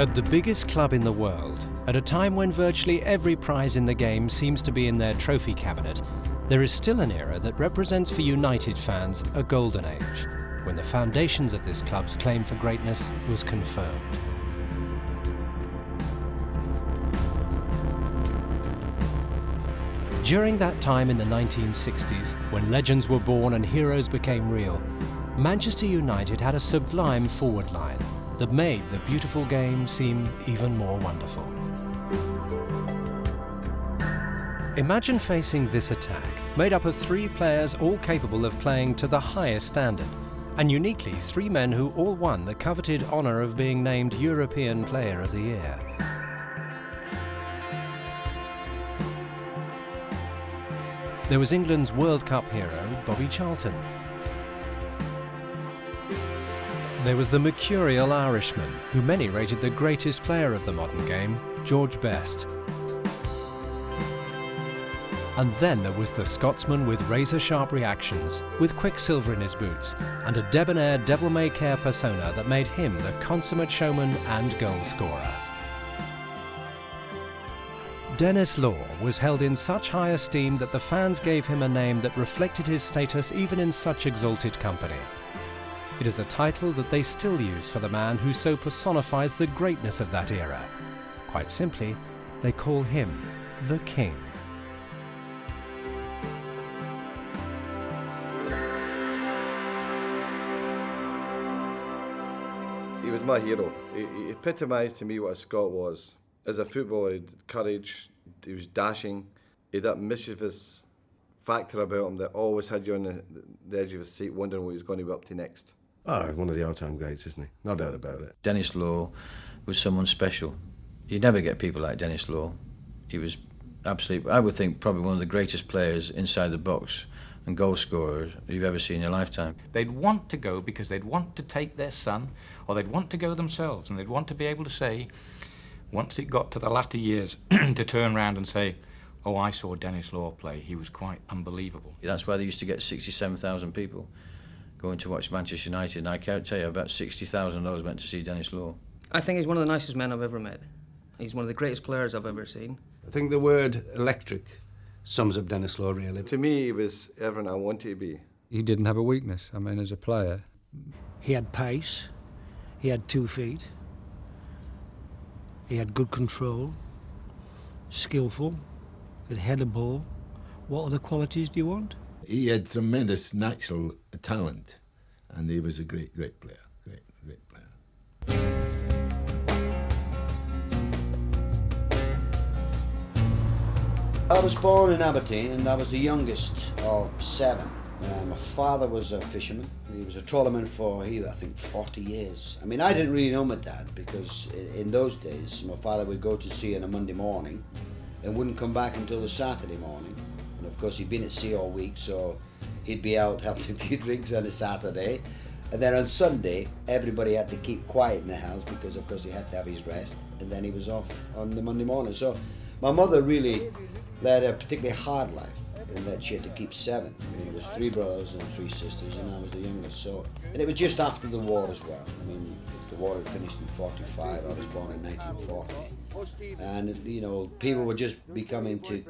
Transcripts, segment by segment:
At the biggest club in the world, at a time when virtually every prize in the game seems to be in their trophy cabinet, there is still an era that represents for United fans a golden age, when the foundations of this club's claim for greatness was confirmed. During that time in the 1960s, when legends were born and heroes became real, Manchester United had a sublime forward line that made the beautiful game seem even more wonderful. Imagine facing this attack, made up of three players all capable of playing to the highest standard, and uniquely three men who all won the coveted honour of being named European Player of the Year. There was England's World Cup hero, Bobby Charlton. There was the mercurial Irishman, who many rated the greatest player of the modern game, George Best. And then there was the Scotsman with razor-sharp reactions, with quicksilver in his boots, and a debonair devil-may-care persona that made him the consummate showman and goal-scorer. Denis Law was held in such high esteem that the fans gave him a name that reflected his status even in such exalted company. It is a title that they still use for the man who so personifies the greatness of that era. Quite simply, they call him the King. He was my hero. He epitomised to me what a Scot was. As a footballer, he had courage, he was dashing, he had that mischievous factor about him that always had you on the edge of your seat wondering what he was going to be up to next. Oh, one of the all-time greats, isn't he? No doubt about it. Denis Law was someone special. You never get people like Denis Law. He was absolutely, I would think, probably one of the greatest players inside the box and goal scorers you've ever seen in your lifetime. They'd want to go because they'd want to take their son, or they'd want to go themselves, and they'd want to be able to say, once it got to the latter years, to turn around and say, oh, I saw Denis Law play, he was quite unbelievable. That's why they used to get 67,000 people going to watch Manchester United, and I can't tell you, about 60,000 of those went to see Denis Law. I think he's one of the nicest men I've ever met. He's one of the greatest players I've ever seen. I think the word electric sums up Denis Law, really. To me, he was everything I wanted to be. He didn't have a weakness, I mean, as a player. He had pace, he had 2 feet, he had good control, skillful, could head a ball. What other qualities do you want? He had tremendous natural talent, and he was a great player. Great player. I was born in Aberdeen, and I was the youngest of 7. My father was a fisherman. He was a trawlerman for, I think, 40 years. I mean, I didn't really know my dad because in those days, my father would go to sea on a Monday morning and wouldn't come back until the Saturday morning. And of course, he'd been at sea all week, so he'd be out helping a few drinks on a Saturday. And then on Sunday, everybody had to keep quiet in the house because, of course, he had to have his rest. And then he was off on the Monday morning. So my mother really led a particularly hard life in that she had to keep 7. I mean, it was 3 brothers and 3 sisters, and I was the youngest. So, and it was just after the war as well. I mean, the war had finished in 45. I was born in 1940. And, you know, people were just becoming to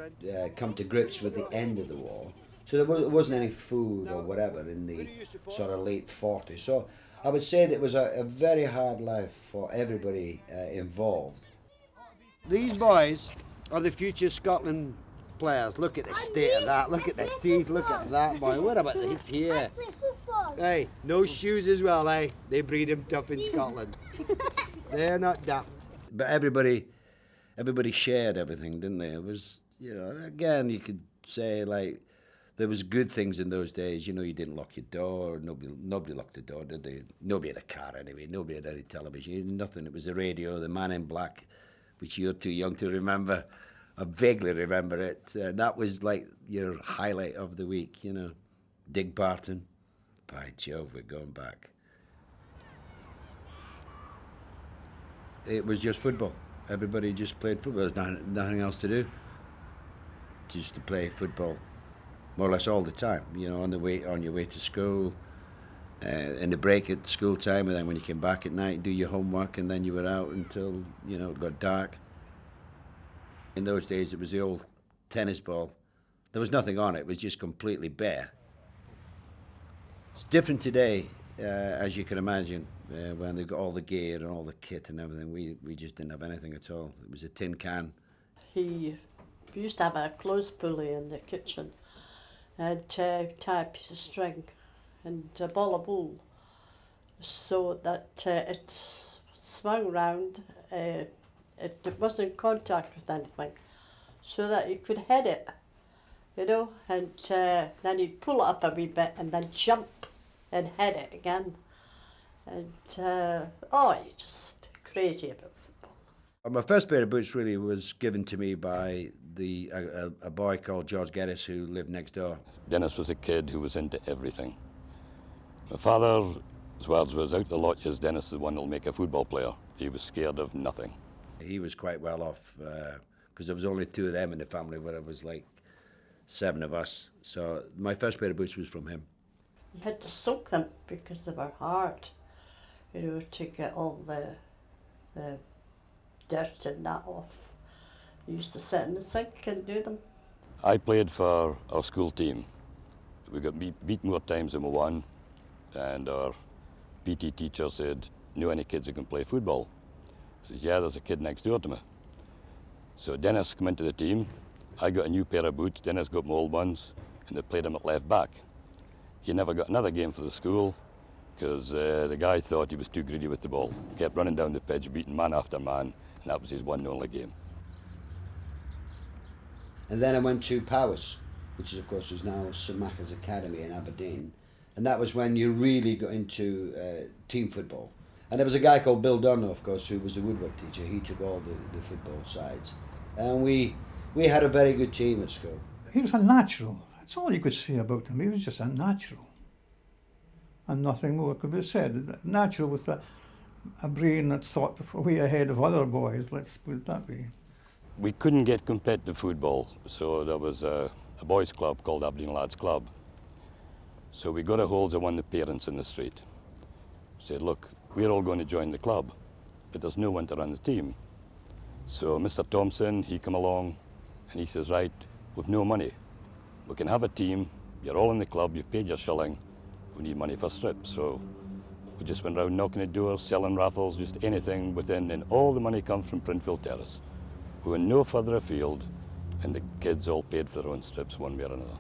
come to grips with the end of the war. So there wasn't any food or whatever in the sort of late 40s. So I would say that it was a very hard life for everybody involved. These boys are the future Scotland players. Look at the state of that. Look at the teeth. Look at that, boy. What about this here? Hey, no shoes as well, eh? They breed them tough in Scotland. They're not daft. But everybody shared everything, didn't they? It was, you know, again, you could say, like, there was good things in those days. You know, you didn't lock your door. Nobody locked the door, did they? Nobody had a car anyway. Nobody had any television. Nothing. It was the radio, the Man in Black, which you're too young to remember. I vaguely remember it. That was like your highlight of the week, you know. Dig Barton. By Jove, we're going back. It was just football. Everybody just played football. There's nothing else to do. Just to play football, more or less all the time. You know, on your way to school, in the break at school time, and then when you came back at night, do your homework, and then you were out until, you know, it got dark. In those days, it was the old tennis ball. There was nothing on it. It was just completely bare. It's different today, as you can imagine, when they've got all the gear and all the kit and everything. We just didn't have anything at all. It was a tin can. He used to have a clothes pulley in the kitchen and tie a piece of string and a ball of wool so that it swung round, it wasn't in contact with anything, so that you could head it, you know, and then you'd pull it up a wee bit and then jump and head it again. And, you're just crazy about football. My first pair of boots really was given to me by a boy called George Geddes who lived next door. Dennis was a kid who was into everything. My father's words was, out the lot years, Dennis is the one that'll make a football player. He was scared of nothing. He was quite well off because there was only 2 of them in the family, where it was like 7 of us. So my first pair of boots was from him. You had to soak them because they were hard, you know, to get all the dirt and that off. You used to sit in the sink and do them. I played for our school team. We got beat more times than we won, and our PT teacher said, "Know any kids that can play football?" I said, "Yeah, there's a kid next door to me." So Dennis came into the team. I got a new pair of boots, Dennis got my old ones, and they played him at left back. He never got another game for the school because the guy thought he was too greedy with the ball. Kept running down the pitch, beating man after man, and that was his one and only game. And then I went to Prowess, which is, of course, is now St Macca's Academy in Aberdeen. And that was when you really got into team football. And there was a guy called Bill Dunno, of course, who was a woodwork teacher. He took all the football sides. And we had a very good team at school. He was a natural. That's all you could say about him. He was just a natural. And nothing more could be said. Natural with a brain that thought way ahead of other boys, let's put it that way. We couldn't get competitive football, so there was a boys' club called Aberdeen Lads Club. So we got a hold of one of the parents in the street. Said, "Look, we're all going to join the club, but there's no one to run the team." So Mr. Thompson, he come along and he says, "Right, we've no money. We can have a team, you're all in the club, you've paid your shilling, we need money for strips." So we just went around knocking at doors, selling raffles, just anything within, and all the money comes from Printfield Terrace. We went no further afield, and the kids all paid for their own strips one way or another.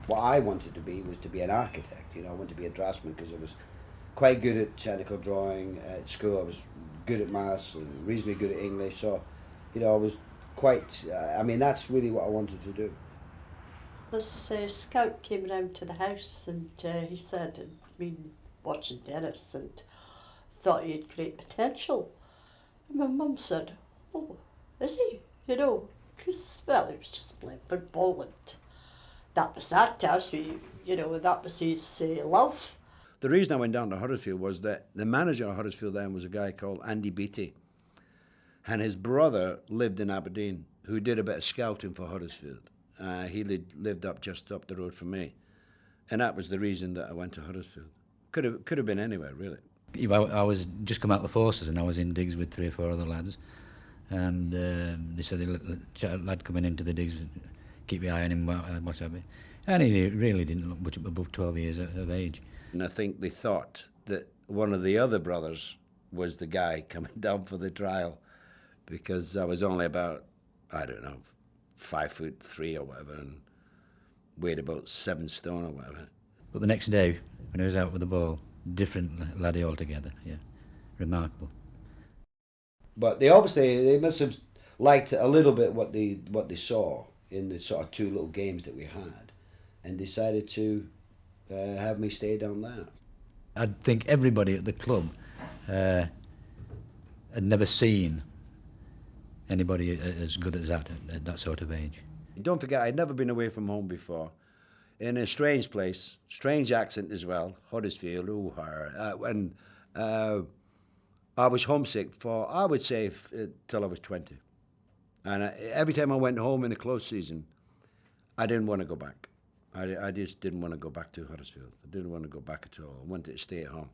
What I wanted to be was to be an architect. You know, I wanted to be a draftsman because I was quite good at technical drawing at school. I was good at maths and reasonably good at English. So, you know, I was quite, that's really what I wanted to do. This scout came round to the house and he said he'd been watching Dennis and thought he had great potential. And my mum said, "Oh, is he?" You know, because, well, he was just playing football and that was that to us, that was his love. The reason I went down to Huddersfield was that the manager of Huddersfield then was a guy called Andy Beattie. And his brother lived in Aberdeen, who did a bit of scouting for Huddersfield. He lived just up the road from me. And that was the reason that I went to Huddersfield. Could have been anywhere, really. I was just come out of the forces and I was in digs with 3 or 4 other lads. And they said the lad coming into the digs, keep your eye on him, what have you. And he really didn't look much above 12 years of age. And I think they thought that one of the other brothers was the guy coming down for the trial because I was only about, 5'3" or whatever, and weighed about 7 stone or whatever. But the next day, when I was out with the ball, different laddie altogether, yeah. Remarkable. But they must have liked a little bit what they saw in the sort of 2 little games that we had, and decided to have me stay down there. I think everybody at the club had never seen anybody as good as that at that sort of age. Don't forget, I'd never been away from home before. In a strange place, strange accent as well, Huddersfield, and I was homesick for, I would say, till I was 20. And every time I went home in a close season, I didn't want to go back. I just didn't want to go back to Huddersfield. I didn't want to go back at all. I wanted to stay at home.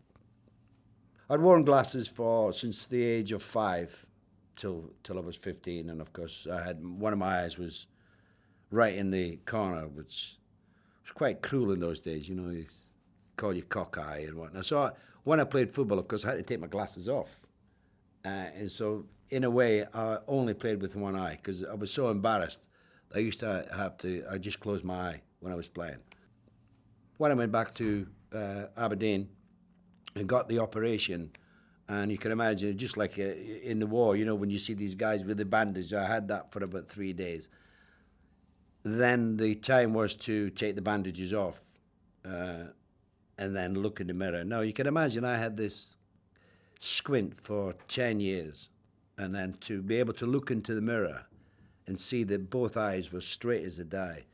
I'd worn glasses since the age of 5 till I was 15, and of course I had one of my eyes was right in the corner, which was quite cruel in those days. You know, you call you cock eye and whatnot. So when I played football, of course, I had to take my glasses off, and so in a way I only played with one eye because I was so embarrassed. I used to I just closed my eye when I was playing. When I went back to Aberdeen and got the operation, and you can imagine, just like in the war, you know, when you see these guys with the bandage, I had that for about 3 days. Then the time was to take the bandages off and then look in the mirror. Now, you can imagine I had this squint for 10 years, and then to be able to look into the mirror and see that both eyes were straight as a die,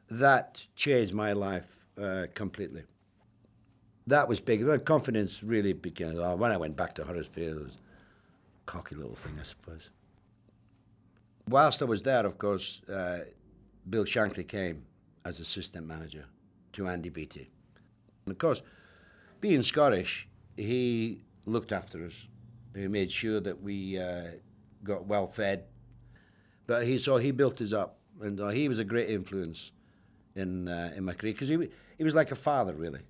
that changed my life completely. That was big. Well, confidence really began. When I went back to Huddersfield, it was a cocky little thing, I suppose. Whilst I was there, of course, Bill Shankly came as assistant manager to Andy Beattie. And of course, being Scottish, he looked after us. He made sure that we got well fed. But he built us up, and he was a great influence in my career because he was like a father, really.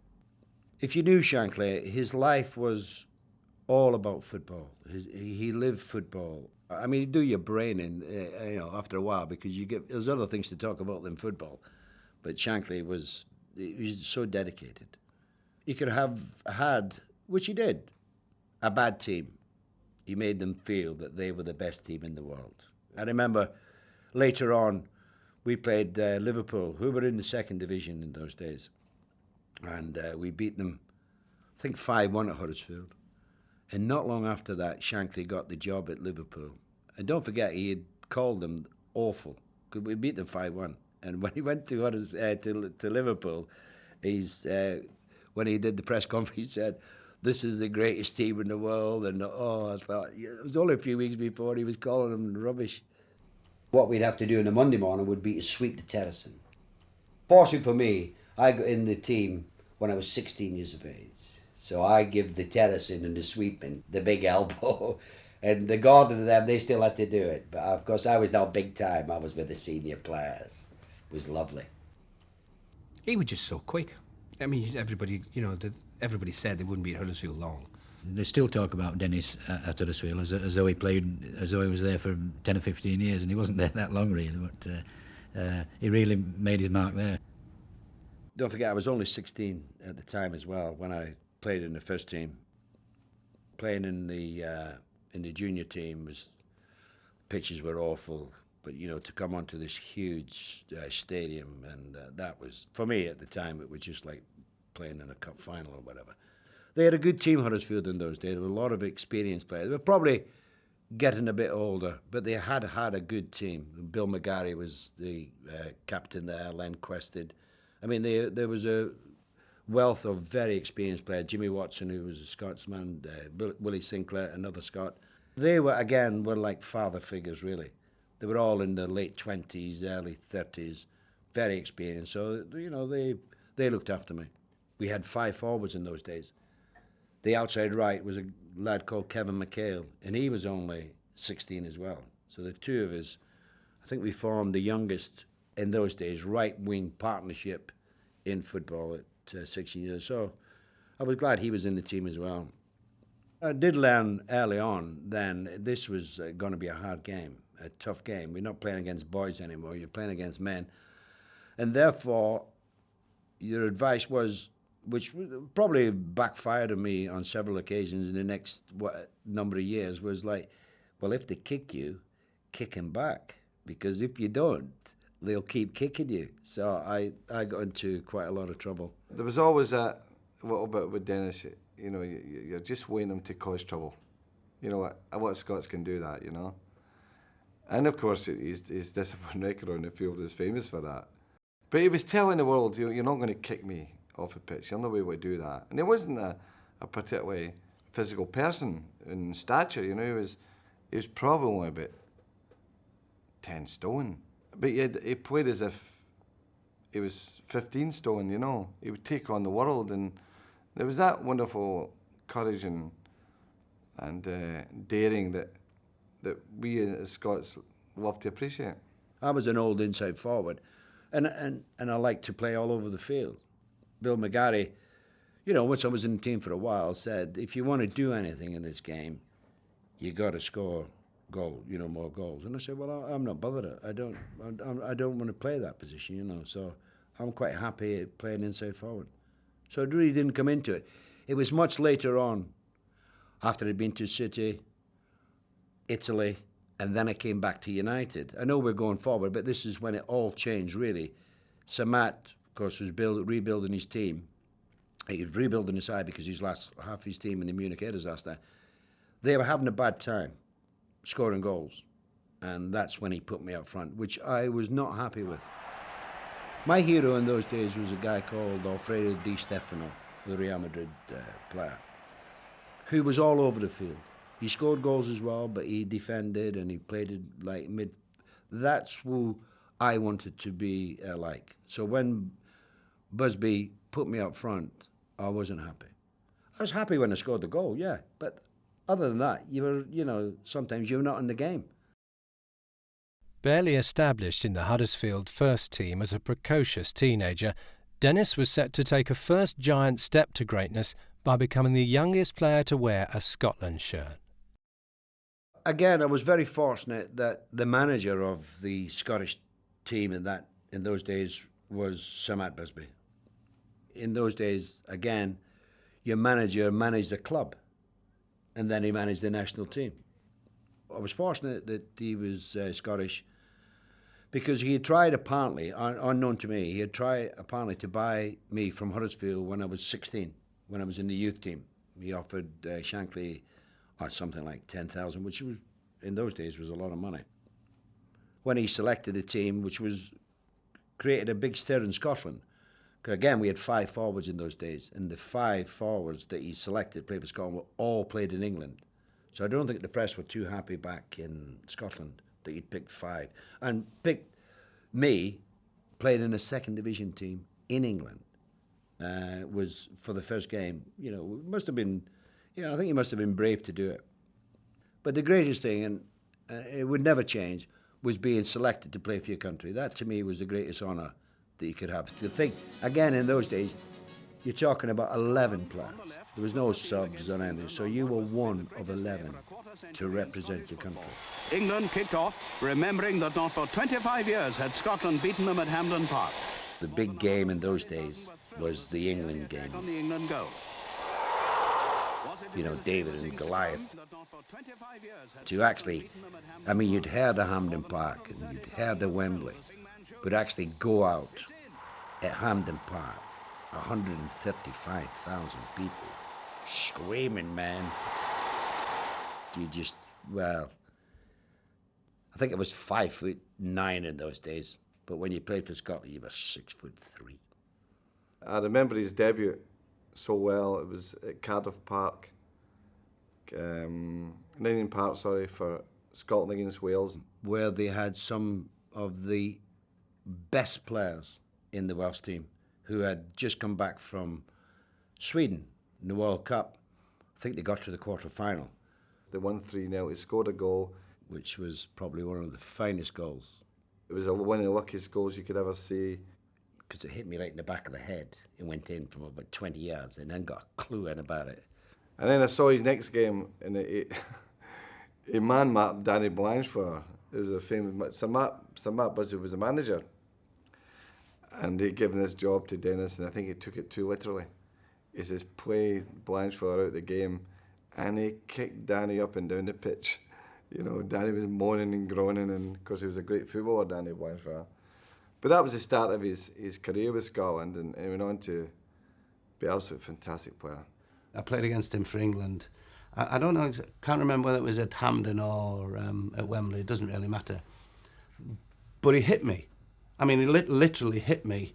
If you knew Shankly, his life was all about football. He lived football. I mean, you do your brain in, you know, after a while because there's other things to talk about than football. But Shankly was so dedicated. He could have had, which he did, a bad team. He made them feel that they were the best team in the world. I remember later on, we played Liverpool, who were in the second division in those days. And we beat them, I think 5-1 at Huddersfield. And not long after that, Shankly got the job at Liverpool. And don't forget, he had called them awful, because we beat them 5-1. And when he went to Liverpool, when he did the press conference, he said, "This is the greatest team in the world." And I thought, it was only a few weeks before he was calling them rubbish. What we'd have to do on a Monday morning would be to sweep the terracing. Fortunately for me, I got in the team when I was 16 years of age. So I give the terracing and the sweeping the big elbow. And the Gordon and them, they still had to do it. But of course, I was now big time. I was with the senior players. It was lovely. He was just so quick. I mean, everybody said they wouldn't be at Huddersfield long. They still talk about Denis at Huddersfield as though he was there for 10 or 15 years, and he wasn't there that long, really. But he really made his mark there. Don't forget, I was only 16 at the time as well when I played in the first team. Playing in the junior team pitches were awful, but to come onto this huge stadium, and that was, for me at the time, it was just like playing in a cup final or whatever. They had a good team, Huddersfield, in those days. There were a lot of experienced players. They were probably getting a bit older, but they had a good team. Bill McGarry was the captain there, Len Quested. I mean, there was a wealth of very experienced players. Jimmy Watson, who was a Scotsman, Willie Sinclair, another Scot. They were like father figures, really. They were all in their late 20s, early 30s, very experienced. So, they looked after me. We had 5 forwards in those days. The outside right was a lad called Kevin McHale, and he was only 16 as well. So the two of us, I think we formed the youngest, in those days, right-wing partnership in football at 16 years. So I was glad he was in the team as well. I did learn early on then this was going to be a hard game, a tough game. We're not playing against boys anymore, you're playing against men. And therefore, your advice was, which probably backfired on me on several occasions in the next number of years, was like, well, if they kick you, kick them back. Because if you don't, they'll keep kicking you. So I got into quite a lot of trouble. There was always a little bit with Denis, you're just waiting him to cause trouble. A lot of Scots can do that, And of course, his discipline record on the field is famous for that. But he was telling the world, you're not going to kick me off the pitch. You're not able to do that. And he wasn't a particularly physical person in stature. He was probably only about 10 stone. But he played as if he was 15 stone, you know. He would take on the world, and there was that wonderful courage and daring that we as Scots love to appreciate. I was an old inside forward, and I liked to play all over the field. Bill McGarry, you know, once I was in the team for a while, said, if you want to do anything in this game, you got to score goal, you know, more goals. And I said, well, I'm not bothered. I don't want to play that position, you know. So I'm quite happy playing inside forward. So it really didn't come into it. It was much later on, after I'd been to City, Italy, and then I came back to United. I know we're going forward, but this is when it all changed, really. Sir Matt, of course, was rebuilding his team. He was rebuilding his side because he's lost half his team in the Munich air disaster. They were having a bad time scoring goals, and that's when he put me up front, which I was not happy with. My hero in those days was a guy called Alfredo Di Stefano, the Real Madrid player, who was all over the field. He scored goals as well, but he defended and he played it like mid. That's who I wanted to be like. So when Busby put me up front, I wasn't happy. I was happy when I scored the goal, yeah, but other than that, sometimes you're not in the game. Barely established in the Huddersfield first team as a precocious teenager, Denis was set to take a first giant step to greatness by becoming the youngest player to wear a Scotland shirt. Again, I was very fortunate that the manager of the Scottish team in those days was Sir Matt Busby. In those days, again, your manager managed the club, and then he managed the national team. I was fortunate that he was Scottish, because he had tried, apparently, unknown to me, he had tried apparently to buy me from Huddersfield when I was 16, when I was in the youth team. He offered Shankly something like 10,000, which was, in those days, was a lot of money. When he selected a team, which created a big stir in Scotland, because again, we had 5 forwards in those days, and the 5 forwards that he selected played for Scotland were all played in England. So I don't think the press were too happy back in Scotland that he'd picked 5. And picked me, played in a second division team in England, was for the first game. You know, it must have been, I think he must have been brave to do it. But the greatest thing, and it would never change, was being selected to play for your country. That to me was the greatest honour that you could have. To think, again, in those days, you're talking about 11 players. There was no subs or anything, so you were one of 11 to represent your country. England kicked off, remembering that not for 25 years had Scotland beaten them at Hampden Park. The big game in those days was the England game. On the England goal. You know, David and Goliath. To actually, I mean, you'd heard the Hampden Park and you'd heard the Wembley, but actually go out at Hampden Park, 135,000 people, screaming, man. You just, well, I think it was 5'9" in those days, but when you played for Scotland, you were 6'3". I remember his debut so well. It was at Cardiff Park, Ninian Park, sorry, for Scotland against Wales, where they had some of the best players in the Welsh team who had just come back from Sweden in the World Cup. I think they got to the quarter-final. They won 3-0. He scored a goal, which was probably one of the finest goals. It was one of the luckiest goals you could ever see. Because it hit me right in the back of the head. It went in from about 20 yards and then got a clue in about it. And then I saw his next game, and he man-marked Danny Blanchflower. It was a famous... Sir Matt Busby was the manager. And he'd given this job to Denis, and I think he took it too literally. He says, play Blanchflower out the game. And he kicked Danny up and down the pitch. You know, Danny was moaning and groaning, and of course he was a great footballer, Danny Blanchflower. But that was the start of his career with Scotland, and he went on to be an absolutely fantastic player. I played against him for England. I don't know, can't remember whether it was at Hampden or at Wembley, it doesn't really matter. But he hit me. I mean, he literally hit me.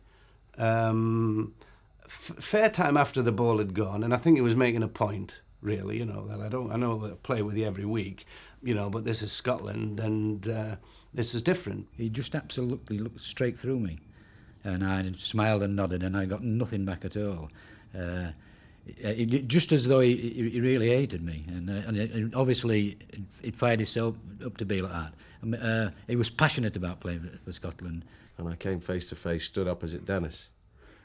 Fair time after the ball had gone, and I think he was making a point, really, that I know that I play with you every week, but this is Scotland, and this is different. He just absolutely looked straight through me. And I smiled and nodded, and I got nothing back at all. Just as though he really hated me, and obviously it fired itself up to be like that. He was passionate about playing for Scotland. And I came face to face, stood opposite Denis,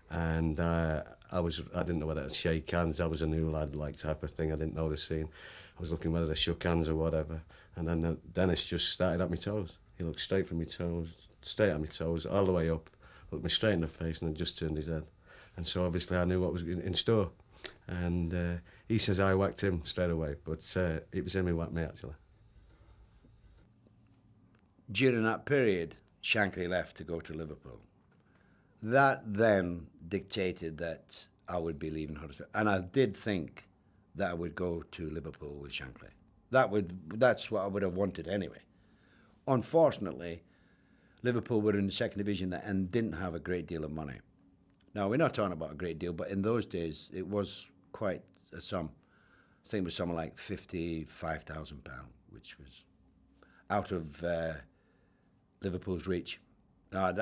and I didn't know whether to shake hands. I was a new lad, like type of thing. I didn't know the scene. I was looking whether they shook hands or whatever. And then Denis just started at my toes. He looked straight from my toes, straight at my toes, all the way up, looked me straight in the face, and then just turned his head. And so obviously I knew what was in store. And he says I whacked him straight away, but it was him who whacked me, actually. During that period, Shankly left to go to Liverpool. That then dictated that I would be leaving Huddersfield. And I did think that I would go to Liverpool with Shankly. That's what I would have wanted anyway. Unfortunately, Liverpool were in the second division and didn't have a great deal of money. Now, we're not talking about a great deal, but in those days, it was quite a sum. I think it was something like £55,000, which was out of Liverpool's reach. So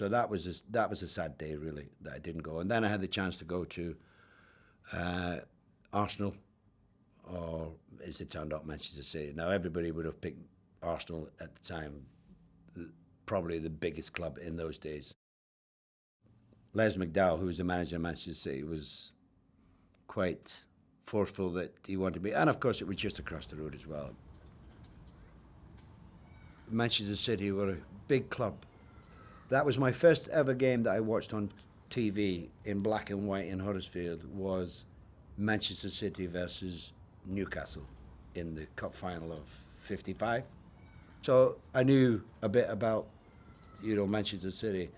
that was a sad day, really, that I didn't go. And then I had the chance to go to Arsenal, or as it turned out, Manchester City. Now, everybody would have picked Arsenal at the time, probably the biggest club in those days. Les McDowell, who was the manager of Manchester City, was quite forceful that he wanted me. And of course, it was just across the road as well. Manchester City were a big club. That was my first ever game that I watched on TV in black and white in Huddersfield, was Manchester City versus Newcastle in the cup final of '55. So I knew a bit about, Manchester City,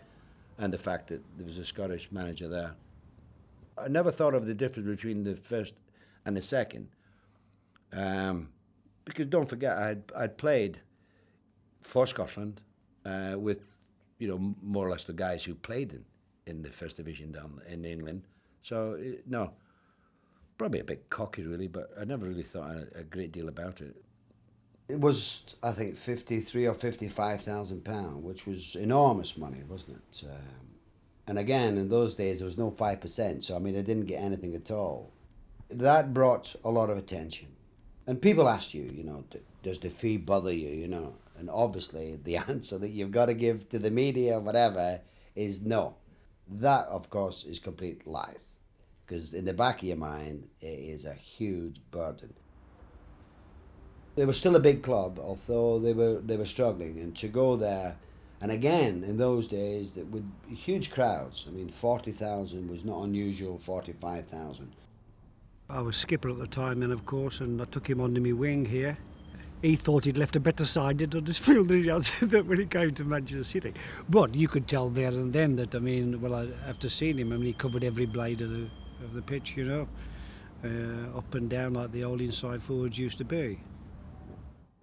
and the fact that there was a Scottish manager there. I never thought of the difference between the first and the second, because don't forget, I'd played for Scotland with, more or less the guys who played in the first division down in England. So, no, probably a bit cocky, really, but I never really thought a great deal about it. It was, I think, £53,000 or £55,000, which was enormous money, wasn't it? And again, in those days, there was no 5%, so I mean, I didn't get anything at all. That brought a lot of attention. And people asked you, does the fee bother you, And obviously, the answer that you've got to give to the media, whatever, is no. That, of course, is complete lies. Because in the back of your mind, it is a huge burden. They were still a big club, although they were struggling, and to go there, and again in those days, that with huge crowds. I mean, 40,000 was not unusual. 45,000. I was skipper at the time, then, of course, and I took him under my wing here. He thought he'd left a better side in Huddersfield than he has when he came to Manchester City. But you could tell there and then that, after seeing him, he covered every blade of the pitch, up and down like the old inside forwards used to be.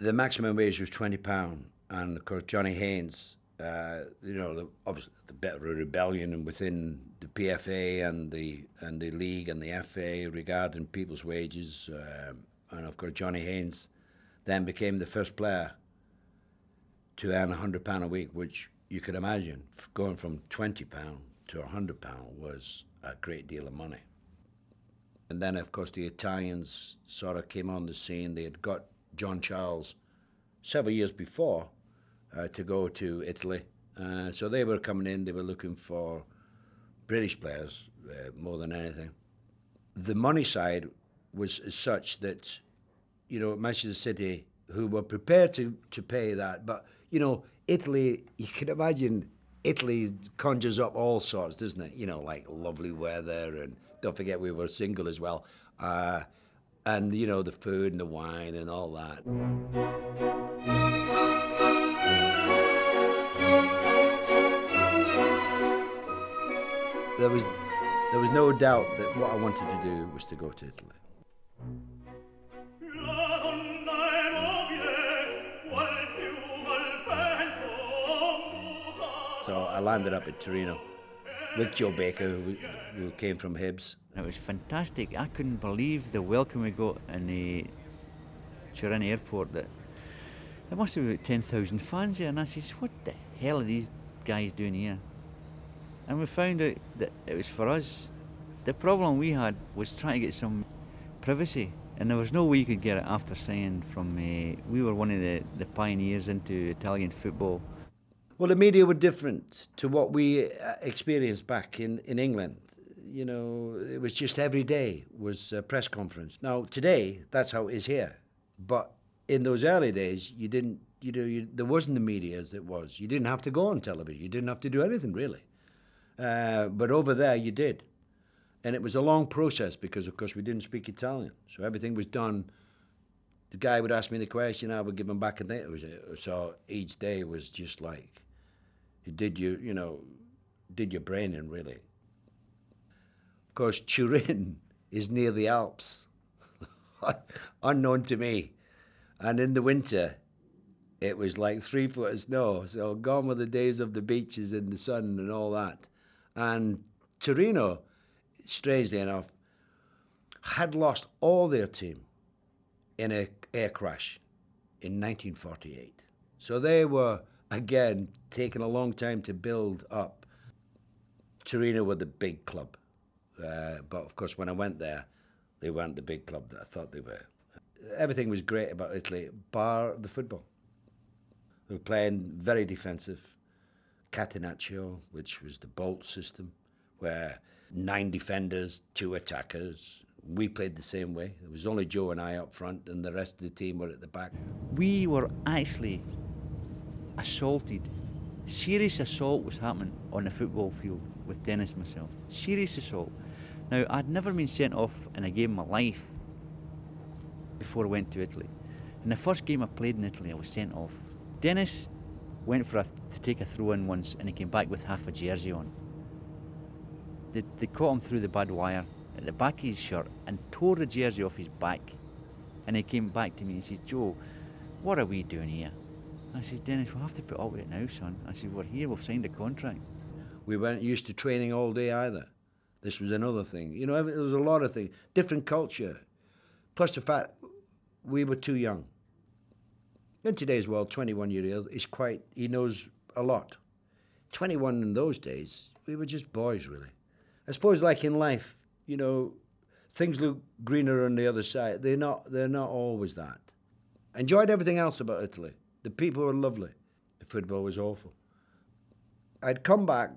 The maximum wage was £20, and of course Johnny Haynes, obviously the bit of a rebellion within the PFA and the league and the FA regarding people's wages, and of course Johnny Haynes then became the first player to earn £100 a week, which you could imagine going from £20 to £100 was a great deal of money. And then of course the Italians sort of came on the scene. They had got John Charles several years before to go to Italy. So they were coming in, they were looking for British players more than anything. The money side was such that, Manchester City, who were prepared to pay that, but, Italy, you can imagine Italy conjures up all sorts, doesn't it? Like lovely weather, and don't forget we were single as well. And, the food and the wine and all that. There was no doubt that what I wanted to do was to go to Italy. So I landed up at Torino with Joe Baker, who came from Hibs. It was fantastic. I couldn't believe the welcome we got in the Trinity airport. That there must have been about 10,000 fans there, and I says, what the hell are these guys doing here? And we found out that it was for us. The problem we had was trying to get some privacy, and there was no way you could get it after signing from... we were one of the pioneers into Italian football. Well, the media were different to what we experienced back in England. You know, it was just every day was a press conference. Now, today, that's how it is here. But in those early days, there wasn't the media as it was. You didn't have to go on television. You didn't have to do anything, really. But over there, you did. And it was a long process because, of course, we didn't speak Italian. So everything was done. The guy would ask me the question, I would give him back, and so each day was just like, you did your brain in, really. Of course, Turin is near the Alps, unknown to me. And in the winter, it was like 3 foot of snow. So gone were the days of the beaches and the sun and all that. And Torino, strangely enough, had lost all their team in an air crash in 1948. So they were, again, taking a long time to build up. Torino were the big club. But, of course, when I went there, they weren't the big club that I thought they were. Everything was great about Italy, bar the football. They were playing very defensive. Catenaccio, which was the bolt system, where 9 defenders, 2 attackers. We played the same way. It was only Joe and I up front, and the rest of the team were at the back. We were actually assaulted. Serious assault was happening on the football field with Denis and myself. Serious assault. Now, I'd never been sent off in a game in my life before I went to Italy. In the first game I played in Italy, I was sent off. Denis went to take a throw-in once, and he came back with half a jersey on. They caught him through the bad wire at the back of his shirt and tore the jersey off his back. And he came back to me and said, Joe, what are we doing here? I said, Denis, we'll have to put up with it now, son. I said, we're here, we've signed a contract. We weren't used to training all day either. This was another thing. You know, there was a lot of things. Different culture. Plus the fact we were too young. In today's world, 21-year-old is he knows a lot. 21 in those days, we were just boys, really. I suppose, like in life, you know, things look greener on the other side. They're not always that. Enjoyed everything else about Italy. The people were lovely. The football was awful. I'd come back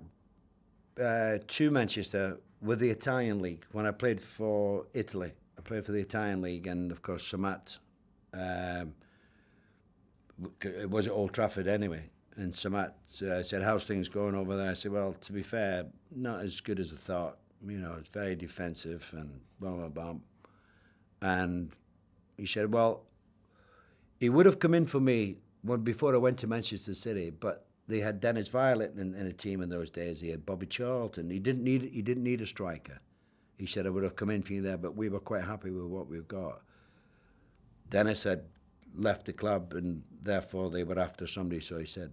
to Manchester with the Italian League when I played for Italy. I played for the Italian League, and of course, Samat. It was at Old Trafford anyway. And Samat said, how's things going over there? I said, well, to be fair, not as good as I thought. You know, it's very defensive and blah, blah, blah. And he said, well, he would have come in for me before I went to Manchester City, but they had Dennis Violet in a team in those days. He had Bobby Charlton. He didn't need a striker. He said, I would have come in for you there, but we were quite happy with what we've got. Dennis had left the club, and therefore they were after somebody, so he said,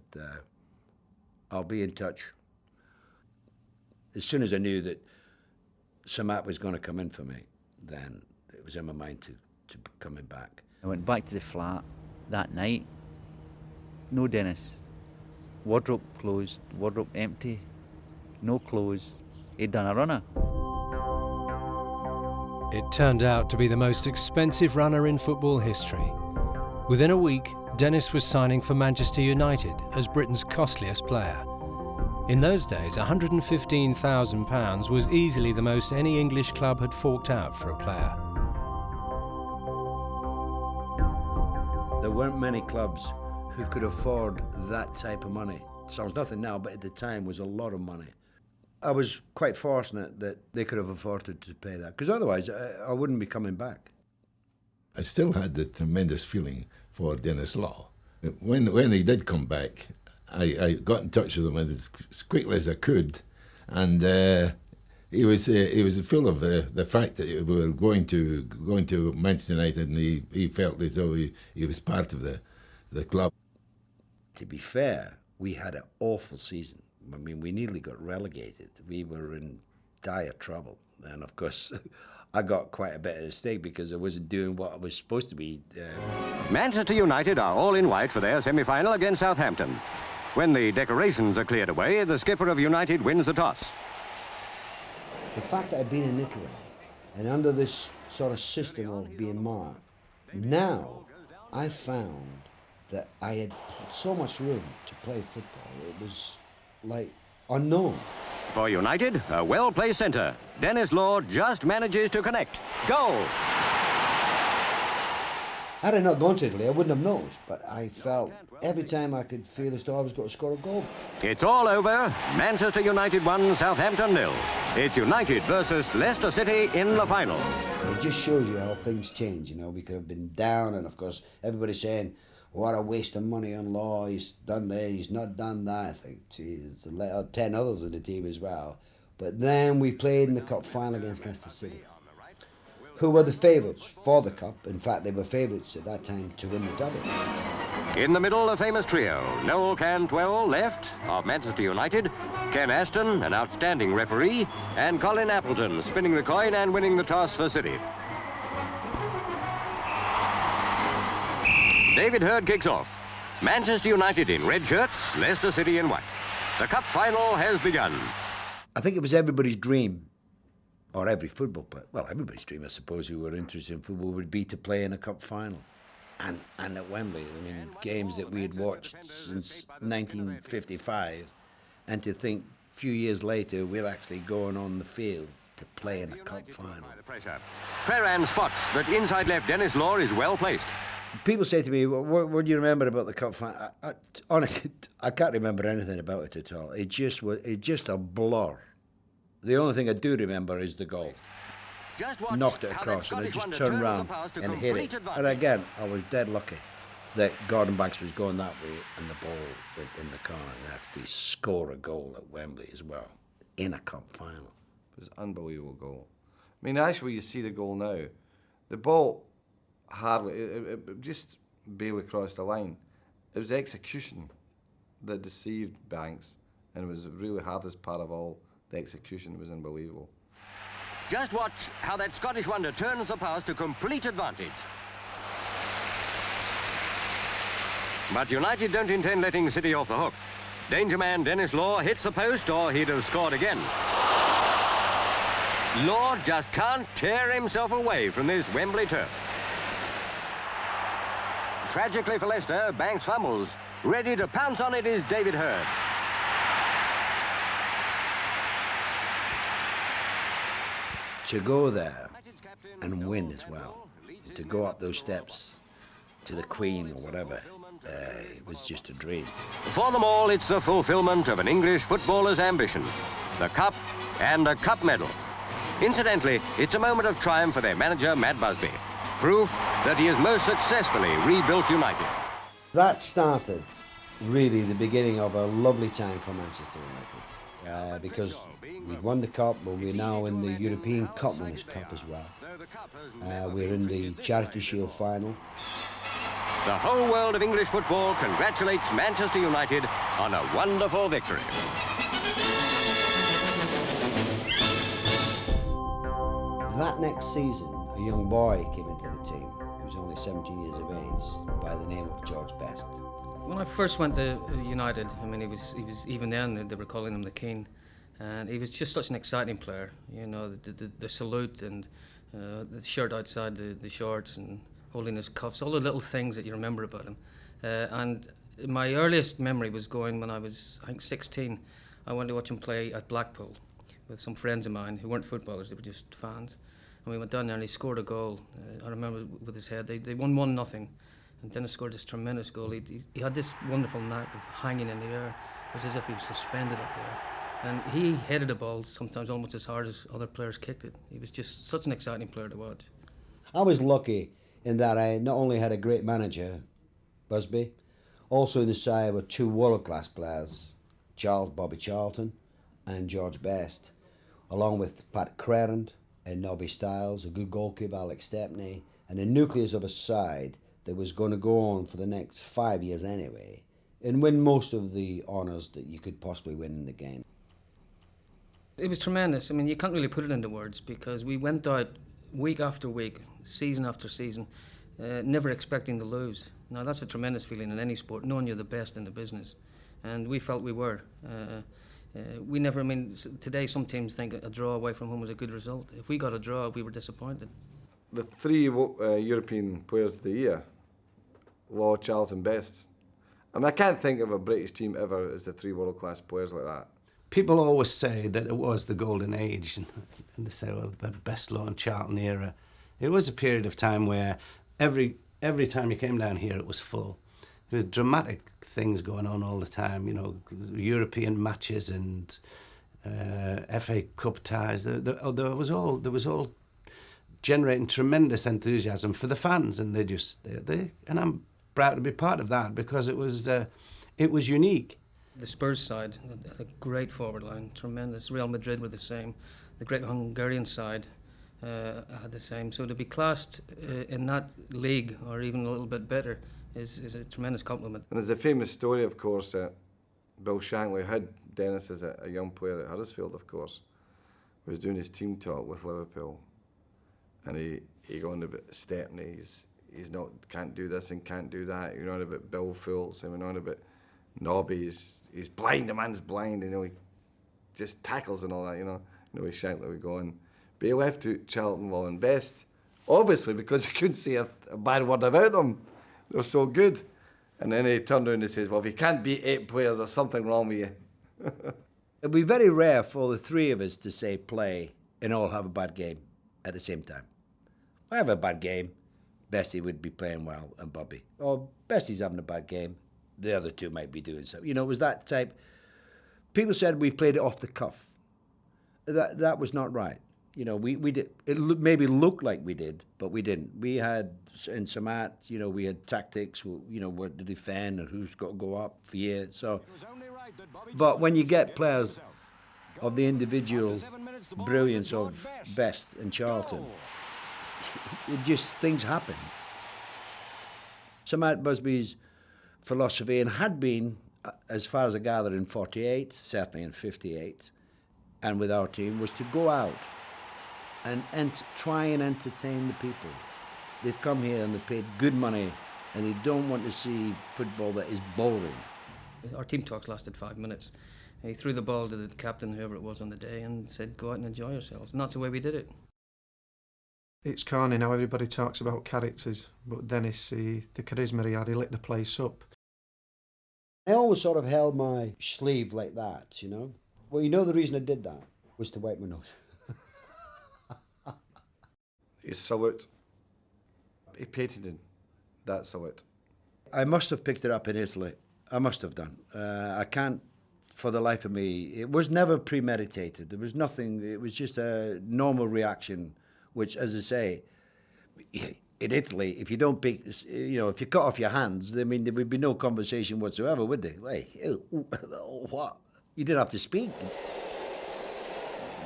I'll be in touch. As soon as I knew that Samat was going to come in for me, then it was in my mind to coming back. I went back to the flat that night. No Denis. Wardrobe closed, wardrobe empty, no clothes. He'd done a runner. It turned out to be the most expensive runner in football history. Within a week, Denis was signing for Manchester United as Britain's costliest player. In those days, £115,000 was easily the most any English club had forked out for a player. There weren't many clubs who could afford that type of money. Sounds nothing now, but at the time was a lot of money. I was quite fortunate that they could have afforded to pay that, because otherwise I wouldn't be coming back. I still had the tremendous feeling for Denis Law. When he did come back, I got in touch with him as quickly as I could, and he was full of the fact that we were going to Manchester United, and he felt as though he was part of the club. To be fair, we had an awful season. I mean, we nearly got relegated. We were in dire trouble, and of course, I got quite a bit of a stake because I wasn't doing what I was supposed to be. Manchester United are all in white for their semi-final against Southampton. When the decorations are cleared away, the skipper of United wins the toss. The fact that I'd been in Italy and under this sort of system of being marked, now I found that I had so much room to play football. It was like unknown. For United, a well-placed centre. Denis Law just manages to connect. Goal! Had I not gone to Italy, I wouldn't have noticed, but I felt every time I could feel as though I was going to score a goal. It's all over. Manchester United 1, Southampton 0. It's United versus Leicester City in the final. It just shows you how things change, you know. We could have been down, and of course, everybody's saying, what a waste of money on Law. He's done this, he's not done that. I think, geez, there's 10 others in the team as well. But then we played in the cup final against Leicester City, who were the favourites for the cup. In fact, they were favourites at that time to win the double. In the middle, a famous trio. Noel Cantwell, left, of Manchester United, Ken Aston, an outstanding referee, and Colin Appleton, spinning the coin and winning the toss for City. David Hurd kicks off. Manchester United in red shirts, Leicester City in white. The cup final has begun. I think it was everybody's dream, or every football player, well, everybody's dream, I suppose, who were interested in football, would be to play in a cup final. And at Wembley, I mean, games that we had watched since 1955, and to think a few years later we're actually going on the field to play in a cup final. Creran spots that inside left Denis Law is well placed. People say to me, what do you remember about the cup final? Honestly, I can't remember anything about it at all. It just a blur. The only thing I do remember is the goal. Knocked it across and I just turned around and hit it. And again, I was dead lucky that Gordon Banks was going that way and the ball went in the corner and actually score a goal at Wembley as well in a cup final. It was an unbelievable goal. I mean, actually, you see the goal now. The ball hardly, it just barely crossed the line. It was execution that deceived Banks, and it was the really hardest part of all. The execution was unbelievable. Just watch how that Scottish wonder turns the pass to complete advantage. But United don't intend letting City off the hook. Danger man Denis Law hits the post, or he'd have scored again. Law just can't tear himself away from this Wembley turf. Tragically for Leicester, Banks fumbles. Ready to pounce on it is David Hurd. To go there and win as well, to go up those steps to the Queen or whatever, it was just a dream. For them all, it's the fulfilment of an English footballer's ambition. The cup and a cup medal. Incidentally, it's a moment of triumph for their manager, Matt Busby. Proof that he has most successfully rebuilt United. That started really the beginning of a lovely time for Manchester United. Because we'd won the cup, but we're now in the European Cup Winners' Cup as well. We're in the Charity Shield final. The whole world of English football congratulates Manchester United on a wonderful victory. That next season, a young boy came into the team. He was only 17 years of age, by the name of George Best. When I first went to United, I mean, he was even then they were calling him the King, and he was just such an exciting player. You know, the salute and the shirt outside the shorts and holding his cuffs, all the little things that you remember about him. And my earliest memory was going when I was, I think, 16. I went to watch him play at Blackpool with some friends of mine who weren't footballers; they were just fans. And we went down there and he scored a goal. I remember with his head. They won 1-0. And Dennis scored this tremendous goal. He had this wonderful knack of hanging in the air. It was as if he was suspended up there. And he headed the ball sometimes almost as hard as other players kicked it. He was just such an exciting player to watch. I was lucky in that I not only had a great manager, Busby, also in the side were two world-class players, Bobby Charlton and George Best, along with Pat Creran and Nobby Stiles, a good goalkeeper, Alex Stepney, and the nucleus of a side that was going to go on for the next 5 years anyway, and win most of the honours that you could possibly win in the game. It was tremendous. I mean, you can't really put it into words because we went out week after week, season after season, never expecting to lose. Now, that's a tremendous feeling in any sport, knowing you're the best in the business. and we felt we were. We never, I mean, today some teams think a draw away from home was a good result. If we got a draw, we were disappointed. The three European players of the year, Law, Charlton, Best. I mean, I can't think of a British team ever as the three world-class players like that. People always say that it was the golden age, and they say, well, the Bextor and Charlton era. It was a period of time where every time you came down here, it was full. There was dramatic things going on all the time, you know, European matches and FA Cup ties. There was all generating tremendous enthusiasm for the fans, and and I'm proud to be part of that because it was unique. The Spurs side had a great forward line, tremendous. Real Madrid were the same. The great Hungarian side had the same. So to be classed in that league, or even a little bit better, is a tremendous compliment. And there's a famous story, of course, Bill Shankly had Denis as a young player at Huddersfield, of course, was doing his team talk with Liverpool, and he going about Stepney, he's not, can't do this and can't do that. You're on about Bill Fultz, and we're on about Nobby, he's blind, the man's blind, you know, he just tackles and all that, you know. You know, Shankly would go on. But he left out Charlton, Law and Best, obviously because he couldn't say a bad word about them. They were so good. And then he turned around and says, well, if you can't beat 8 players, there's something wrong with you. It'd be very rare for the three of us to say play and all have a bad game at the same time. If I have a bad game, Bessie would be playing well and Bobby. Or Bessie's having a bad game, the other two might be doing something. You know, it was that type. People said we played it off the cuff. That was not right. You know, we did. It maybe looked like we did, but we didn't. We had in Samat, you know, we had tactics. You know, what to defend and who's got to go up for years. So, but when you get players of the individual brilliance of Best and Charlton, it just things happen. Samat Busby's philosophy, and had been, as far as I gather, in 48, certainly in 58, and with our team, was to go out and try and entertain the people. They've come here and they've paid good money, and they don't want to see football that is boring. Our team talks lasted 5 minutes. He threw the ball to the captain, whoever it was on the day, and said, go out and enjoy yourselves. And that's the way we did it. It's corny now, everybody talks about characters, but Denis, the charisma he had, he lit the place up. I always sort of held my sleeve like that, you know. Well, you know the reason I did that was to wipe my nose. His salute, he patented that salute. I must have picked it up in Italy. I must have done. I can't, for the life of me. It was never premeditated. There was nothing. It was just a normal reaction, which, as I say, in Italy, if you don't pick, you know, if you cut off your hands, I mean, there would be no conversation whatsoever, would there? Hey, what? You didn't have to speak.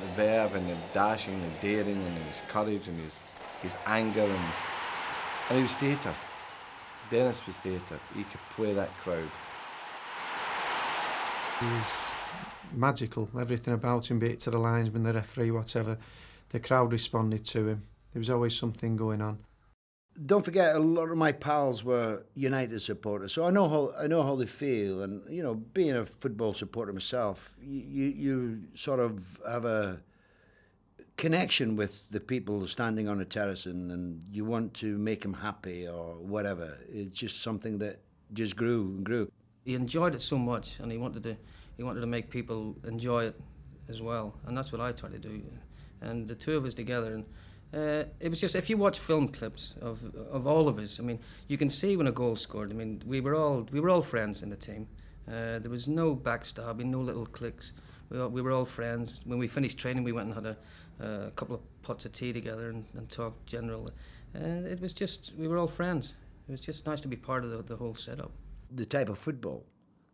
The verve and the dashing and daring and his courage and his anger and he was theatre. Denis was theatre. He could play that crowd. He was magical. Everything about him, be it to the linesman, the referee, whatever, the crowd responded to him. There was always something going on. Don't forget, a lot of my pals were United supporters, so I know how they feel. And you know, being a football supporter myself, you sort of have a connection with the people standing on a terrace, and you want to make them happy or whatever. It's just something that just grew and grew. He enjoyed it so much, and he wanted to make people enjoy it as well, and that's what I try to do. And the two of us together, and it was just, if you watch film clips of all of us, I mean, you can see when a goal scored. I mean, we were all friends in the team. There was no backstabbing, no little cliques. We were all friends. When we finished training, we went and had a couple of pots of tea together and talked general. It was just, we were all friends. It was just nice to be part of the whole setup. The type of football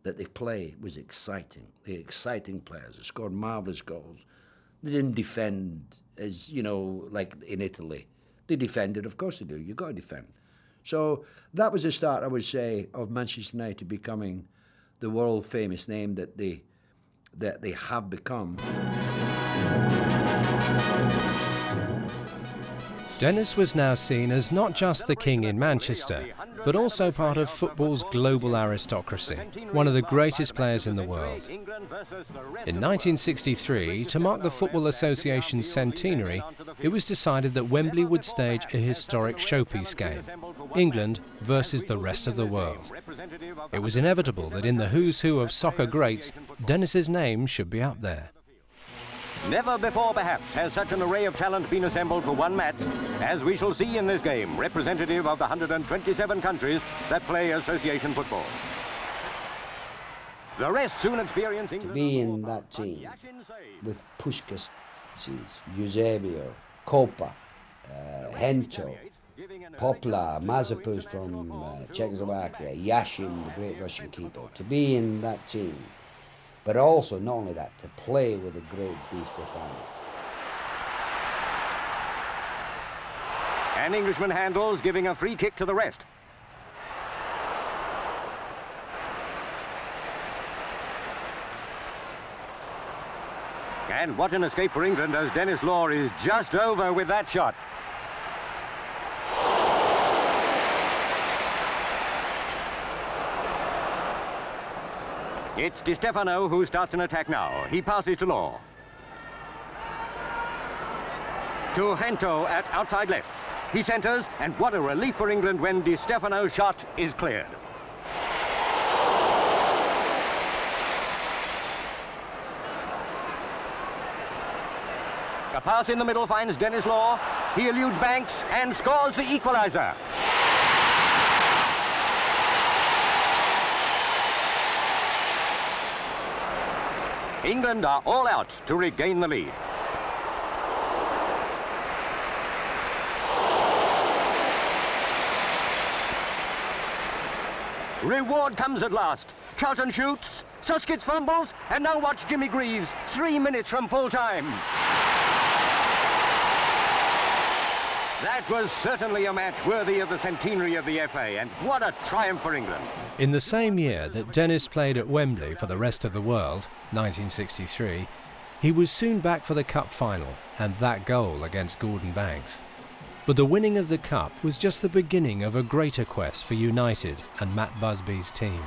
that they play was exciting. The exciting players. They scored marvellous goals. They didn't defend as, you know, like in Italy. They defended, of course they do. You've got to defend. So that was the start, I would say, of Manchester United becoming the world-famous name that they have become. Denis was now seen as not just the king in Manchester, but also part of football's global aristocracy, one of the greatest players in the world. In 1963, to mark the Football Association's centenary, it was decided that Wembley would stage a historic showpiece game, England versus the rest of the world. It was inevitable that in the who's who of soccer greats, Denis's name should be up there. Never before, perhaps, has such an array of talent been assembled for one match, as we shall see in this game, representative of the 127 countries that play association football. The rest soon experiencing... To be in that team with Puskás, Eusebio, Kopa, Hento, Poplar, Mazepus from Czechoslovakia, Yashin, the great Russian keeper. To be in that team, but also, not only that, to play with the great Di Stefano. An Englishman handles, giving a free kick to the rest. And what an escape for England, as Denis Law is just over with that shot. It's Di Stefano who starts an attack now. He passes to Law. To Hento at outside left. He centres, and what a relief for England when Di Stefano's shot is cleared. A pass in the middle finds Denis Law. He eludes Banks and scores the equaliser. England are all out to regain the lead. Reward comes at last. Charlton shoots, Suskits fumbles, and now watch Jimmy Greaves, 3 minutes from full time. That was certainly a match worthy of the centenary of the FA, and what a triumph for England. In the same year that Denis played at Wembley for the rest of the world, 1963, he was soon back for the Cup final and that goal against Gordon Banks. But the winning of the Cup was just the beginning of a greater quest for United and Matt Busby's team.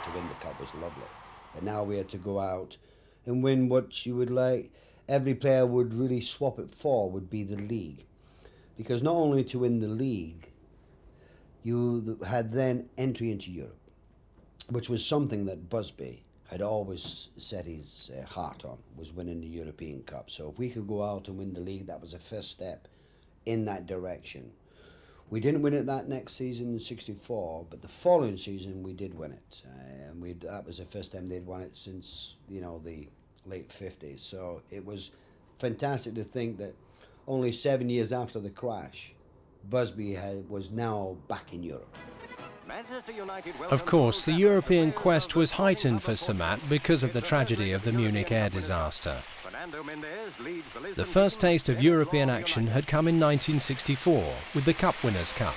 To win the Cup was lovely, but now we had to go out and win what you would like. Every player would really swap it for would be the league. Because not only to win the league, you had then entry into Europe, which was something that Busby had always set his heart on, was winning the European Cup. So if we could go out and win the league, that was a first step in that direction. We didn't win it that next season in '64, but the following season we did win it. And that was the first time they'd won it since, you know, the late 50s. So it was fantastic to think that only 7 years after the crash, Busby was now back in Europe. Of course, the European quest was heightened for Sir Matt because of the tragedy of the Munich air disaster. The first taste of European action had come in 1964 with the Cup Winners' Cup.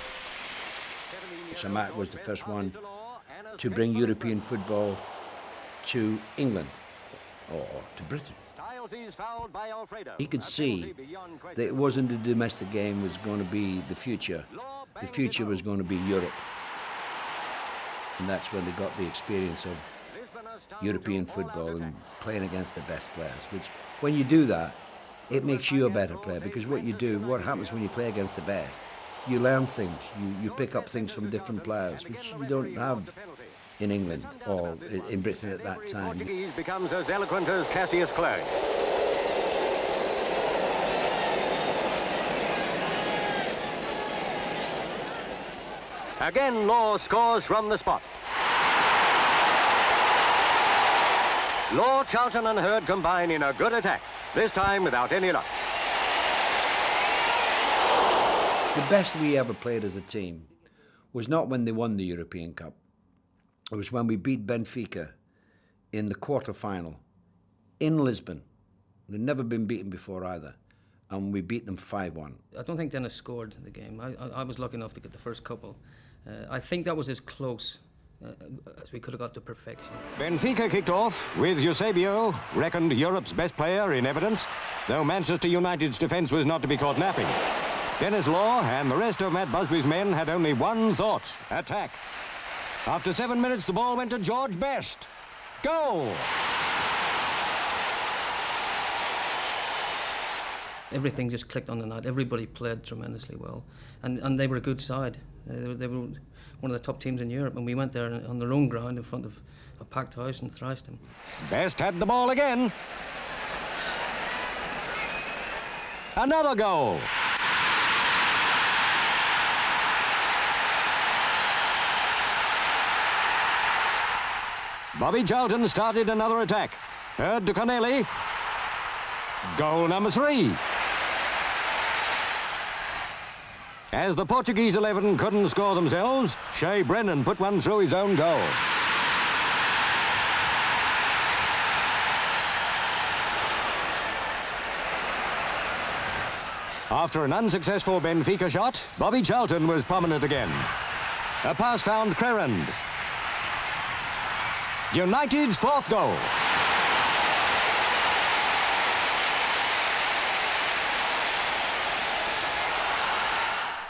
Sir Matt was the first one to bring European football to England, or to Britain. He could see that it wasn't the domestic game was going to be the future. The future was going to be Europe. And that's when they got the experience of European football and playing against the best players, which when you do that, it makes you a better player, because what happens when you play against the best, you learn things, you pick up things from different players, which you don't have in England or in Britain at that time. Portuguese becomes as eloquent as Cassius Clay. Again, Law scores from the spot. Law, Charlton and Hurd combine in a good attack, this time without any luck. The best we ever played as a team was not when they won the European Cup. It was when we beat Benfica in the quarter-final in Lisbon. They'd never been beaten before either, and we beat them 5-1. I don't think Denis scored in the game. I was lucky enough to get the first couple. I think that was as close as we could have got to perfection. Benfica kicked off with Eusebio, reckoned Europe's best player, in evidence, though Manchester United's defence was not to be caught napping. Denis Law and the rest of Matt Busby's men had only one thought: attack. After 7 minutes, the ball went to George Best. Goal! Everything just clicked on the night. Everybody played tremendously well, and they were a good side. They were one of the top teams in Europe, and we went there on their own ground in front of a packed house and thrashed them. Best had the ball again. Another goal. Bobby Charlton started another attack. Heard to Connelly. Goal number 3. As the Portuguese 11 couldn't score themselves, Shea Brennan put one through his own goal. After an unsuccessful Benfica shot, Bobby Charlton was prominent again. A pass found Crerand. United's 4th goal.